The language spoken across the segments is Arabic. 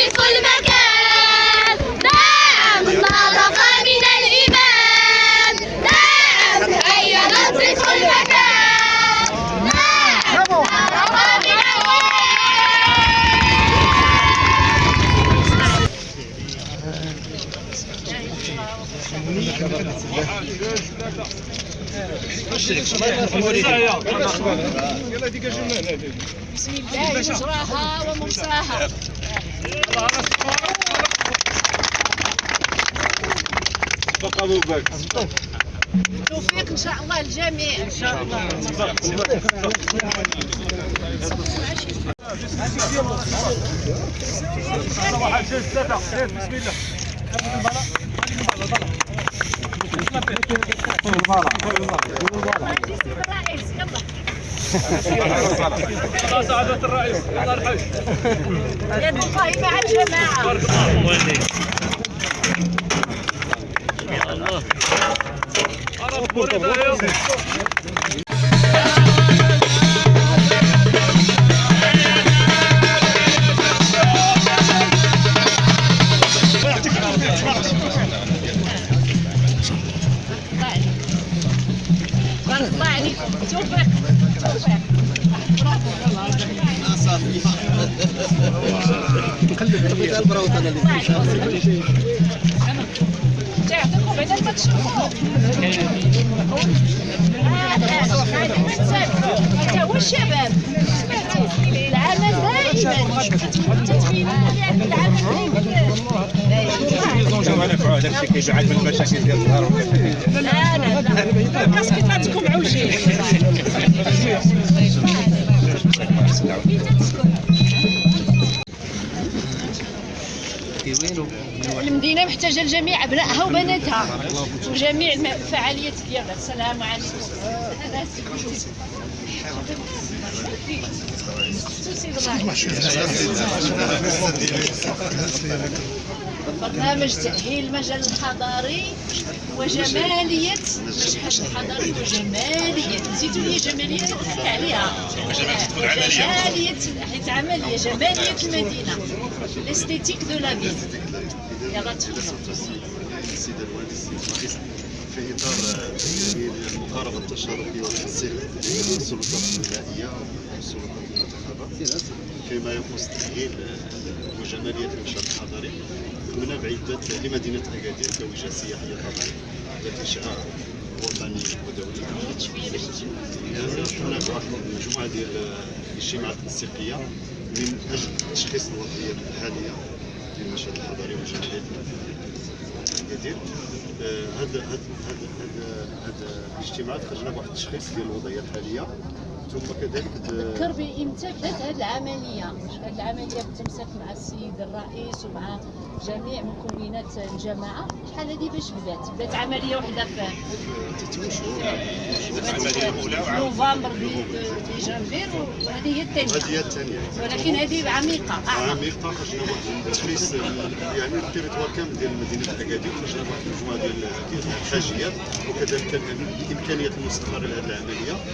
في كل مكان. نعم انطلق من الإيمان. نعم هيا نطري في كل مكان. نعم انطلق من بسم الله مجراها ومرساها. توفيق ان شاء الله للجميع. ان شاء الله. سعادة الرئيس الله يرحمه. يد الله مع الجماعة. يا الله. أنا مريضة. بارك الله عليك. توفيق. تعطيكم بعدا ما تشوفوا. هذا هو الشباب. سمعتي العمل دائما تتخيلوا يعني العمل دائما. داكشي كيبعد من المشاكل ديال الظهر. لا كاسكي فاتكم عوجين. المدينة محتاجة لجميع أبنائها وبناتها وجميع الفعاليات ديالها. السلام عليكم. برنامج تأهيل المجال الحضاري وجمالية المشهد الحضاري وجمالية. نسيتوا لي جمالية نحكي عليها. جمالية حيت عملية جمالية المدينة. الاستيتيك دو لا فيل. يلا تفضلوا. السيد الوالي السيد الرئيس في اطار المقاربه التشاركيه والتنسيق بين السلطات الولائيه والسلطات المنتخبه فيما يخص تاهيل وجماليه المشهد الحضاري من بعيدة لمدينه اكادير كوجهه سياحيه طبعا ذات شعار وطني ودولي. هناك واحد المجموعه ديال الاجتماعات التنسيقيه من اجل تشخيص الوضعيه الحاليه في المشهد الحضاري وجماليه اكادير. هذا الاجتماعات خرجنا بواحد التشخيص ديال الوضعيه الحاليه ثم كذلك تذكر بامتى بدات هذه العمليه؟ هذه العمليه بالتمسك مع السيد الرئيس ومع جميع مكونات الجماعه. شحال هذه باش بدات عمليه واحده في نوفمبر في جانفير وهذه هي الثانيه. ولكن هذه عميقه عميقه. خرجنا بواحد التشخيص يعني التيريتوار كامل ديال مدينه اكادير. خرجنا بواحد المجموعه ديال الحاجيات وكذلك الامكانيات المستمره لهذه العمليه.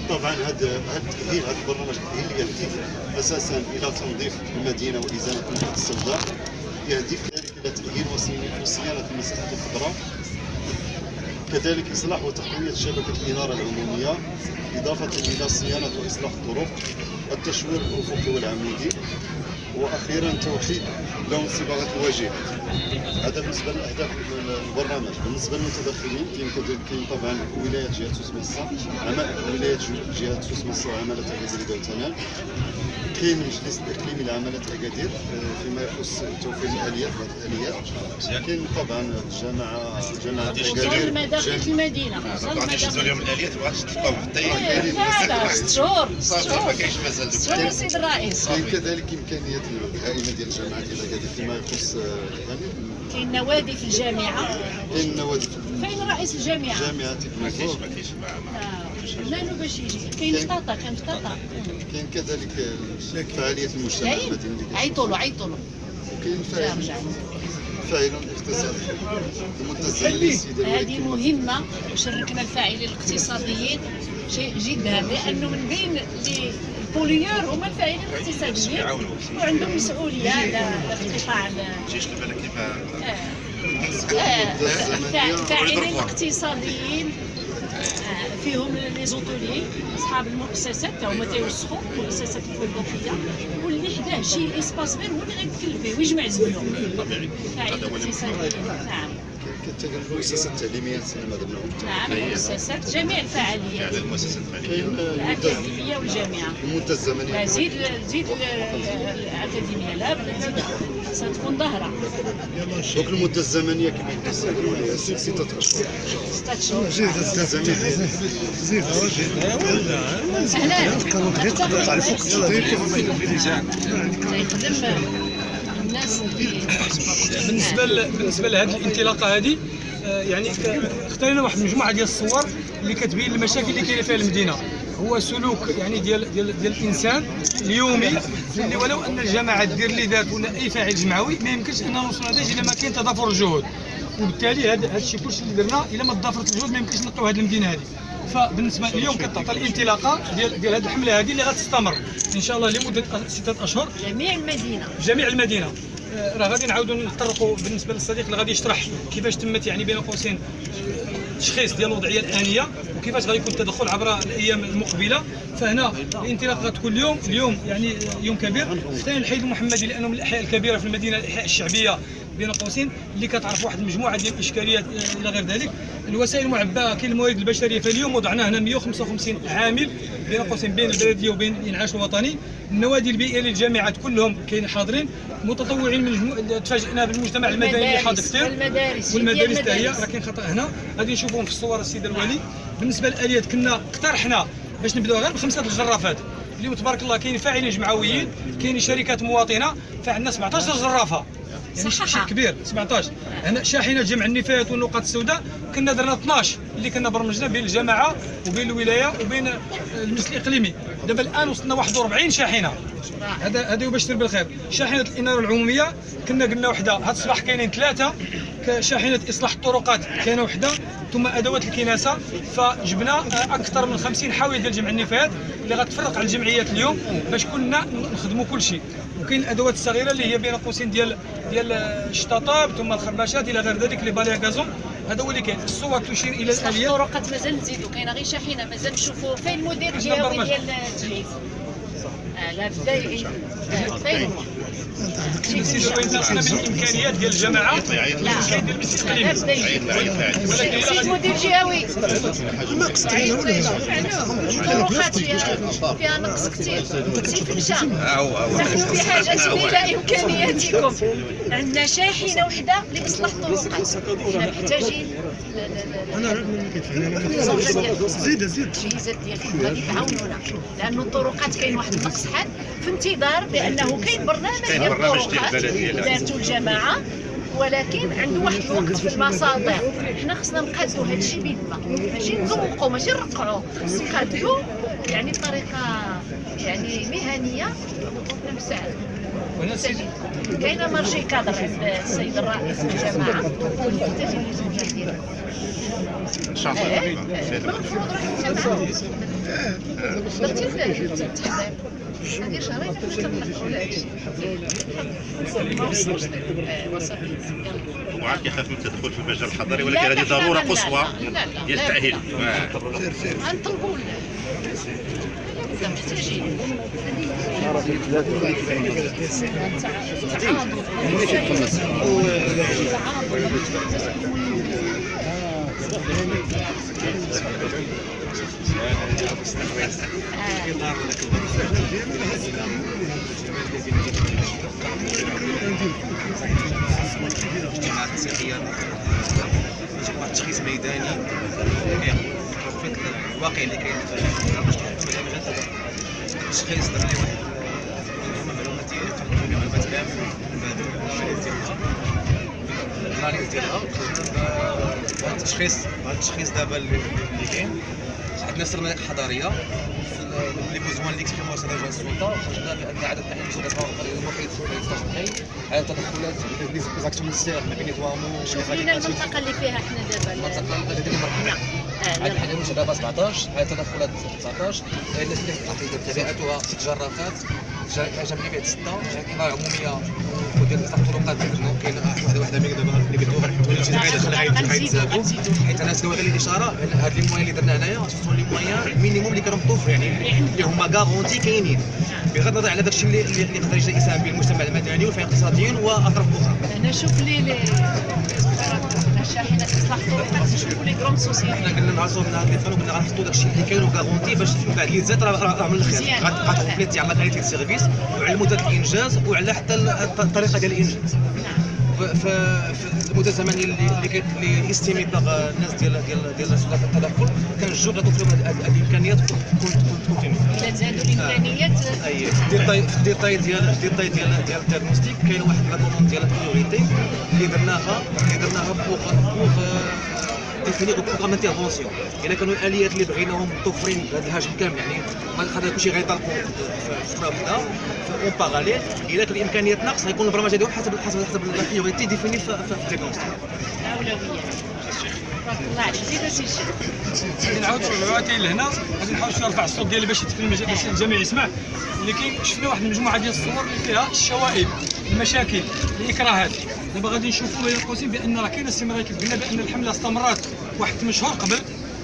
طبعا هذا التأهيل، هذا البرنامج التأهيلي يهدف اساسا الى تنظيف المدينه وازاله النقط السوداء. يهدف كذلك الى تأهيل وصيانه المساحات الخضراء. كذلك اصلاح وتقويه شبكه الاناره العموميه اضافه الى صيانه واصلاح الطرق، التشوير الافقي والعمودي، واخيرا توحيد لون صباغه الواجهه. هذا بالنسبه لاهداف البرنامج. بالنسبه للمتدخلين كاين طبعا ولايه جهه سوس مصر، ولايه جهه سوس مصر وعماله اكادير دوتنال. كاين المجلس الاقليمي لعماله اكادير فيما يخص توفير الاليات وهذه الاليات. كاين طبعا جماعه اكادير مداخل المدينه. نشوفوا اليوم الاليات ما غاديش تبقاو حتى لا 6 شهور. ما كاينش مازال شكرا سيد الرئيس. كاين كذلك امكانيات الهائله ديال الجامعه ديال اكادير فيما يخص يعني كاين نوادي في الجامعه. كاين نوادي فين رئيس الجامعه؟ جامعه ما كاينش لا باش يجي. كاين فطاطا كاين كذلك فعاليه المجتمع المدني. عيطوا له وكاين فاعل اقتصادي المتزلي. هذه مهمه. شاركنا الفاعلين الاقتصاديين شيء جدا، لانه من بين البوليور هما الفاعلين الاقتصاديين وعندهم مسؤوليه على القطاع جيش بالك كيف الفاعلين الاقتصاديين فيهم لي زوتولي اصحاب المؤسسات هما تيوسخوا المؤسسات الفندقيه واللي حداه شي اسباس غير هو اللي غيتكلف فيه ويجمع زبلهم فاعلين اقتصاديين. نعم كتجي المؤسسات التعليميه سينما درنا نعم المؤسسات جميع الفعاليات المؤسسات الأكاديمية والجامعة. المدة الزمنيه زيد الأكاديمية لا بلاتي ستكون ظاهرة. دونك المدة الزمنيه كما يقولوا لها 6 اشهر 6 شهور. المدة الزمنيه تيخدم الناس بالنسبه لهذه الانطلاقه هذه يعني اختارينا واحد المجموعه ديال الصور اللي كتبين المشاكل اللي كاينه فيها المدينه. هو سلوك يعني ديال الانسان اليومي اللي ولو ان الجماعه دير اللي دارت ولا اي فاعل جمعوي ما يمكنش اننا نوصلوا لهذا الا ما كاين تضافر الجهود. وبالتالي هذا الشيء كلشي اللي درنا الا ما تضافرت الجهود ما يمكنش نلقاو هذه المدينه هذه. فبالنسبه اليوم كتعطى الانطلاقه ديال هذه الحمله هذه اللي غتستمر ان شاء الله لمده 6 اشهر جميع المدينة. راه غادي نعاودوا نتطرقوا بالنسبه للصديق اللي غادي يشرح كيفاش تمت يعني بين قوسين التشخيص ديال الوضعيه الانيه وكيفاش غادي يكون التدخل عبر الايام المقبله. فهنا الانطلاقه غتكون اليوم يعني يوم كبير. ثاني الحي المحمدي لانه من الاحياء الكبيره في المدينه، الاحياء الشعبيه بين قوسين اللي كتعرف واحد المجموعه ديال الاشكاليات الى غير ذلك. الوسائل المعبأه كاين الموارد البشريه، فاليوم وضعنا هنا 155 عامل بين قوسين بين البلديه وبين الانعاش الوطني. النوادي البيئيه للجامعات كلهم كاين حاضرين، متطوعين من تفاجئنا بالمجتمع المدني اللي حاضر كثير والمدارس حتى هي راه كاين خطا هنا غادي نشوفوهم في الصور السيد الوالي. بالنسبه للاليات كنا اقترحنا باش نبداو غير ب5 الجرافات. اليوم تبارك الله كاين فاعلين جمعويين، كاين شركات مواطنه، فعندنا 17 جرافه يعني شيء كبير. 17 هنا شاحنه جمع النفايات والنقاط السوداء كنا درنا 12 اللي كنا برمجنا بين الجماعه وبين الولايه وبين المجلس الاقليمي. دابا الان وصلنا 41 شاحنه. هذا يبشر بالخير. شاحنه الاناره العموميه كنا قلنا وحده، هذا الصباح كاينين 3 كشاحنه اصلاح الطرقات كاينه وحده، ثم ادوات الكناسه. فجبنا اكثر من 50 حاويه ديال جمع النفايات اللي غتفرق على الجمعيات اليوم باش كنا نخدموا كل شيء. وكاين الادوات الصغيره اللي هي بين قوسين ديال الشطاطاب ثم الخرباشات الى غير ذلك، لي بالي غازون. هذا هو اللي كاين. الصور تشير الى الاليات. الطرقات مازال نزيدوا، كاينه غير شاحنه مازال نشوفوا فين المدير الجهوي ديال التجهيز. لا بدا فين هو؟ السيد الوالي ناقصنا بالامكانيات ديال الجماعه كاين ديال المجلس الاقليمي ولكن السيد مدير جهوي الطرقات فيها نقص كثير. سي مشى نحن في حاجه الى امكانياتكم. عندنا شاحنه وحده لاصلاح الطرقات، حنا محتاجين التجهيزات ديالكم غادي تعاونونا لانه الطرقات كاين واحد النقص حاد في انتظار بانه كاين برنامج ديال الطرقات دارتو الجماعه، ولكن عنده واحد الوقت في المصادر. حنا خصنا نقادوا هذا الشيء بيدنا، ماشي نزوقوا ماشي نرقعوا، خص نقادوا يعني بطريقه يعني مهنيه مساعده. كاينه مارشي كادر عند السيد الرئيس الجماعه محتاجين الجمعيه ديالنا ان شاء الله. المفروض روح الجماعه درتي التحضير هذه شهرين كنطلقوا لهذا الشيء ما وصلش. وعاد يخاف من التدخل في المجال الحضري، ولكن هذه ضروره قصوى ديال التاهيل. غنطلبوا محتاجين اجتماعات مسيحيه مجموعه تشخيص ميداني في الواقع اللي كاين في التشخيص. درنا لي واحد منظومه معلوماتيه قدموا بها معلومات كامله الاناليز ديالها هذا التشخيص دابا اللي كاين. عندنا سلمات حضاريه لي بوزوان اللي اكسبريمو سي ديجا السلطه. خرجنا بان عدد الاحيان المحيط الصحي على التدخلات لي زاكسيون نيسير ما بين دوامو. شوف لنا المنطقه اللي فيها احنا دابا المنطقه اللي هذه الحاجه المشابهه 17 هذه التدخلات 19 الناس اللي تبعاتها 6 جرافات جمعيه فيها 6 اناره عموميه وديال اصلاح الطرقات كاين واحده من دابا اللي كدوي غيتزادوا حيت انا سوى غير الاشاره هاد لي موان اللي درنا هنايا سون لي موان مينيموم اللي كنطوف يعني اللي هما كارونتي كاينين بغض النظر على داكشي اللي يقدر يساهم به المجتمع المدني والفئات الاقتصاديين واطراف اخرى. انا نشوف لي شاحنه اصلاح الطرقات نشوفوا لي كروند سوسيال. حنا قلنا نهار صوبنا هاد الفن وقلنا غنحطوا داكشي اللي كاين وكارونتي باش من بعد اللي تزاد راه من الخير غتكمبليتي على كاليتي السيرفيس وعلى مده الانجاز وعلى حتى الطريقه ديال الانجاز. المده الزمنيه اللي استيمي باغ الناس ديال التدخل كنرجعوا نعطوا فيهم هذه الامكانيات تكون فيهم. الا زادوا الامكانيات اي في الديتاي ديال الدياغنوستيك كاين واحد لا كوموند ديال البريوريتي اللي درناها بوغ ديفينير بروغرام انترفونسيون. الا كانوا الاليات اللي بغيناهم متوفرين بهذا الهجم كامل يعني ما خاطر كلشي غيطلقوا في فتره وحده اون باراليل الا كان الامكانيات ناقص غيكون البرنامج هذا حسب لا بريوريتي ديفيني في الدياغنوستيك. الاولويات. الله عليك زيد الشيخ. غادي نعاودوا رجعواتي لهنا غادي نحاول نرفع الصوت ديالي باش باش الجميع يسمع. ولكن شفنا واحد المجموعه ديال الصور اللي فيها الشوائب المشاكل الاكراهات. دابا غادي نشوفوا بين قوسين بان راه كاين استمرار كيف قلنا بان الحمله استمرت واحد 8 شهور قبل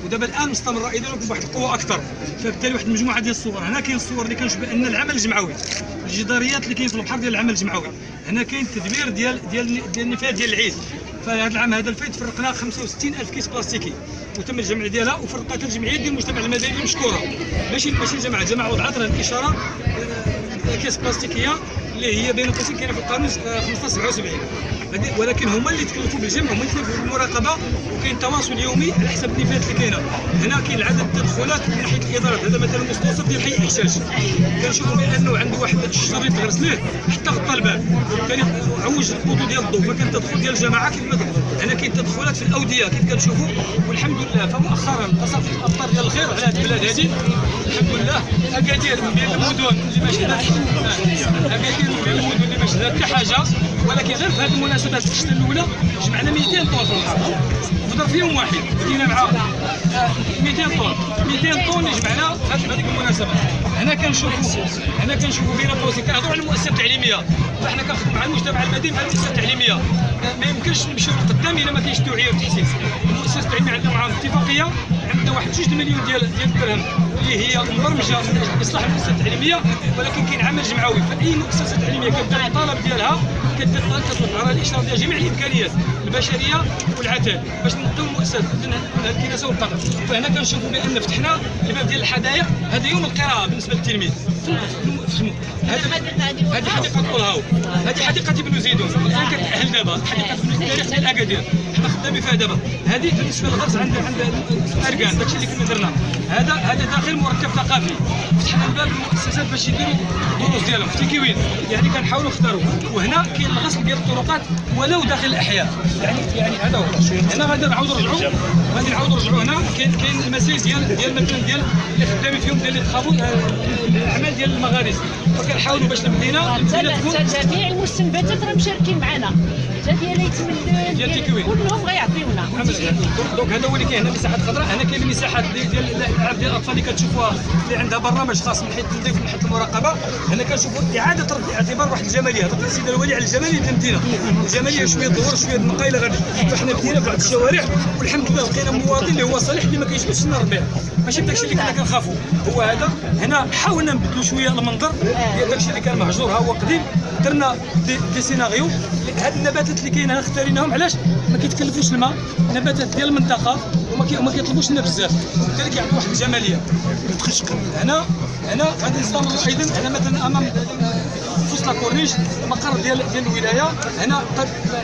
ودابا الان مستمره ايضا بواحد القوه اكثر. فبالتالي واحد المجموعه ديال الصور هنا كاين الصور اللي كنشوف بان العمل الجمعوي الجداريات اللي كاين في البحر ديال العمل الجمعوي. هنا كاين التدبير ديال النفاذ ديال العيد. فهذا العام هذا الفايت فرقنا 65,000 كيس بلاستيكي وتم الجمع ديالها وفرقات الجمعيات ديال المجتمع المدني مشكوره ماشي الجماعه وضعت راه الاشاره كيس بلاستيكيه اللي هي بين قوسين كاينه في القانون 1577 ولكن هما اللي تكلفوا بالجمع هما اللي تكلفوا بالمراقبه وكاين تواصل يومي على حسب النفاذات اللي كاينه. هنا كاين عدد التدخلات من ناحيه الادارات. هذا مثلا مستوصف ديال حي احشاش كنشوفوا بانه عنده واحد الشريط غرس ليه حتى غطى الباب ثاني عوج الخطوط ديال الضوء فكان تدخل ديال الجماعه كيف ما هنا كاين تدخلات في الاوديه كيف كتشوفوا والحمد لله. فمؤخرا تصرف الامطار ديال الخير على هذه البلاد هذه الحمد لله. اكادير من بين المدن اللي ما شهدت اكادير من بين المدن اللي ما شهدت حتى حاجه ولكن غير في هذه المناسبات في الشتاء الاولى جمعنا 200 طن في البحر في ظرف يوم واحد بدينا مع 200 طن اللي جمعنا في هذيك المناسبات. هنا كنشوفوا بين قوسين كنهضروا على المؤسسات التعليميه فاحنا كنخدموا مع المجتمع المدني مع المؤسسات التعليميه. ما يمكنش نمشيو لقدام الا ما كاينش توعيه وتحسيس. المؤسسات التعليميه عندنا معاهم اتفاقيه عندنا واحد 2 مليون ديال الدرهم اللي هي مبرمجه لاصلاح المؤسسات التعليميه ولكن كاين عمل جمعوي فاي مؤسسه تعليميه كتبدا الطلب ديالها كتطلب على الاشاره ديال جميع الامكانيات البشريه والعتاد باش ننظموا المؤسسات الكنيسه والقطر. فهنا كنشوفوا بان فتحنا الباب ديال الحدائق. هذا يوم القراءه بالنسبه للتلميذ هذه حديقه الهاو هذه حديقه ابن زيدون اللي كتاهل دابا حديقه التاريخ ديال اكادير حنا خدامين فيها دابا. هذه بالنسبه للغرس عند الاركان داكشي اللي كنا درنا. هذا داخل مركب ثقافي فتحنا الباب للمؤسسات باش يديروا الدروس ديالهم في تيكيوين يعني كنحاولوا نختاروا. وهنا كاين الغسل ديال الطرقات ولو داخل الاحياء يعني هذا هو. هنا غادي نعاودوا نرجعوا هنا كاين المسائل ديال مثلا ديال اللي خدامين فيهم ديال الاعمال ديال المغارس فكنحاولوا باش المدينه تكون جميع المستنبتات راه مشاركين معنا جميع اللي ديال تيكوين كلهم غيعطيونا. دونك هذا هو اللي كاين هنا مساحات خضراء. هنا كاين المساحات ديال الالعاب ديال الاطفال اللي كتشوفوها اللي عندها برنامج خاص من حيث التنظيف من حيث المراقبه. هنا كنشوفوا اعاده رد الاعتبار واحد الجماليه هضرت السيد الولي على الجماليه ديال المدينه. الجماليه شويه دور شويه النقايه الى غادي فاحنا بدينا بواحد الشوارع والحمد لله لقينا مواطن اللي هو صالح اللي ما كيجبدش لنا الربيع ماشي بداكشي اللي كنا كنخافوا هو هذا. هنا حاولنا نبدلوا شويه المنظر ديال داكشي اللي كان مهجور ها هو قديم. درنا دي سيناريو. هاد النباتات اللي كاينه اختاريناهم علاش ما كيتكلفوش الماء نباتات ديال المنطقه وما كيطلبوش لنا بزاف وبالتالي كيعطيو واحد الجماليه. هنا غادي نستمروا ايضا. هنا مثلا امام وسط لاكورنيش مقر ديال الولايه. هنا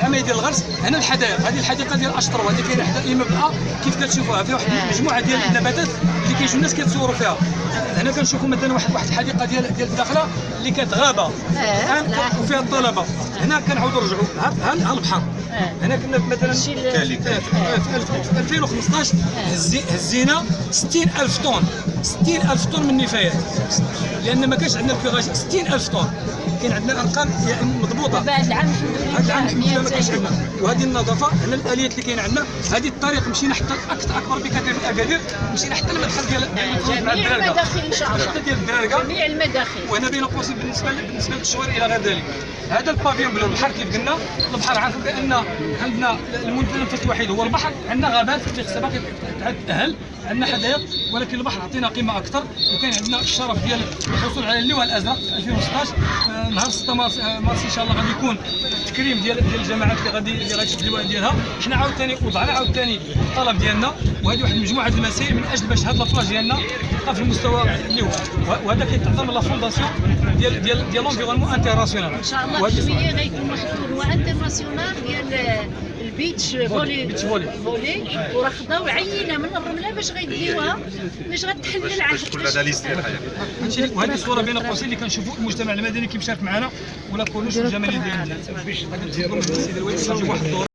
العمليه ديال الغرس. هنا الحدائق هذه الحديقه ديال اشطر وهذه كاينه حدا ايمابل كيف كتشوفوها فيها واحد المجموعه ديال النباتات اللي كيجيو الناس كيتصوروا فيها. هنا كنشوفوا مثلا واحد الحديقه ديال الداخله اللي كانت غابه وفيها الطلبه. هنا كنعاودوا نرجعوا ها البحر. هنا كنا مثلا في 2015 هزينا 60,000 طن من النفايات لان ما كانش عندنا الكوراج. 60,000 طن كاين عندنا ارقام يعني مضبوطه. بعد العام هذا العام الحمد لله ما كاينش عندنا. وهذه النظافه هنا الاليات اللي كاينه عندنا، هذه الطريق مشينا حتى اكبر بكثير من الاكادير، مشينا حتى المدخل ديال جميع المداخل ان شاء الله، حتى ديال الدرارقه جميع المداخل. وهنا بين قوسين بالنسبه للشوارع الى غير ذلك. هذا البافيون بلو البحر كيف قلنا، البحر عارف بان عندنا المنفذ الوحيد هو البحر، عندنا غابات اللي خصها باقي تأهل، عندنا حدائق، ولكن البحر عطينا قيمه اكثر. وكاين عندنا الشرف ديال الحصول على اللواء الازرق في 2016 نهار 6 مارس ان شاء الله غادي يكون التكريم ديال الجماعات اللي غتشد اللواء ديالها. حنا عاوتاني وضعنا عاوتاني الطلب ديالنا، وهذه واحد مجموعه المسائل من اجل باش هذا لابلاج ديالنا يبقى في المستوى اللي هو، وهذا كيتعطى من لا فونداسيون ديال لونفيرونمون انترناسيونال. ان شاء الله في جويلية غيكون واحد التورنوا انترناسيونال ديال البيتش فولي، وراه خداو عينه من الرمله باش غيديوها باش غتحلل عن كلنا ليست ديال الحياه. وهذه الصوره بين قوسين اللي كنشوفوا المجتمع المدني كيمشارك معنا ولا كونوش الجماليه ديال السيد الوالد واحد